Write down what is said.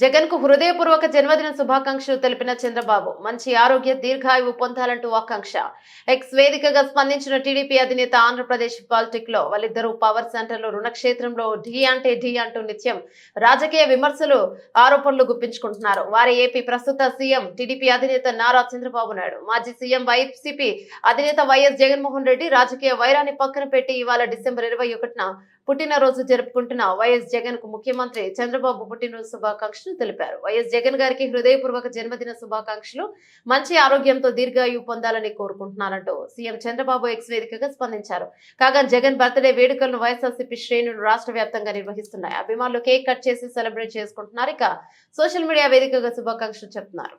జగన్ కు హృదయపూర్వక జన్మదిన శుభాకాంక్షలు తెలిపిన చంద్రబాబు మంచి ఆరోగ్య దీర్ఘాయువు పొందాలంటూ ఆకాంక్ష. ఎక్స్ వేదికగా స్పందించిన టీడీపీ అధినేత ఆంధ్రప్రదేశ్ పాలిటిక్ లో వాళ్ళిద్దరూ పవర్ సెంటర్లో రుణక్షేత్రంలో ఢీ అంటూ నిత్యం రాజకీయ విమర్శలు ఆరోపణలు గుప్పించుకుంటున్నారు. వారి ఏపీ ప్రస్తుత సీఎం టీడీపీ అధినేత నారా చంద్రబాబు నాయుడు, మాజీ సీఎం వైసీపీ అధినేత వైఎస్ జగన్మోహన్ రెడ్డి రాజకీయ వైరాన్ని పక్కన పెట్టి ఇవాళ డిసెంబర్ 21న పుట్టినరోజు జరుపుకుంటున్న వైఎస్ జగన్ కు ముఖ్యమంత్రి చంద్రబాబు పుట్టినరోజు శుభాకాంక్షలు తెలిపారు. వైఎస్ జగన్ గారికి హృదయపూర్వక జన్మదిన శుభాకాంక్షలు, మంచి ఆరోగ్యంతో దీర్ఘాయువు పొందాలని కోరుకుంటున్నారంటూ సీఎం చంద్రబాబు ఎక్స్ వేదికగా స్పందించారు. కాగా జగన్ బర్త్డే వేడుకలను వైఎస్ఆర్సీపీ శ్రేణులు రాష్ట్ర వ్యాప్తంగా నిర్వహిస్తున్నాయి. అభిమానులు కేక్ కట్ చేసి సెలబ్రేట్ చేసుకుంటున్నారు. ఇక సోషల్ మీడియా వేదికగా శుభాకాంక్షలు చెప్తున్నారు.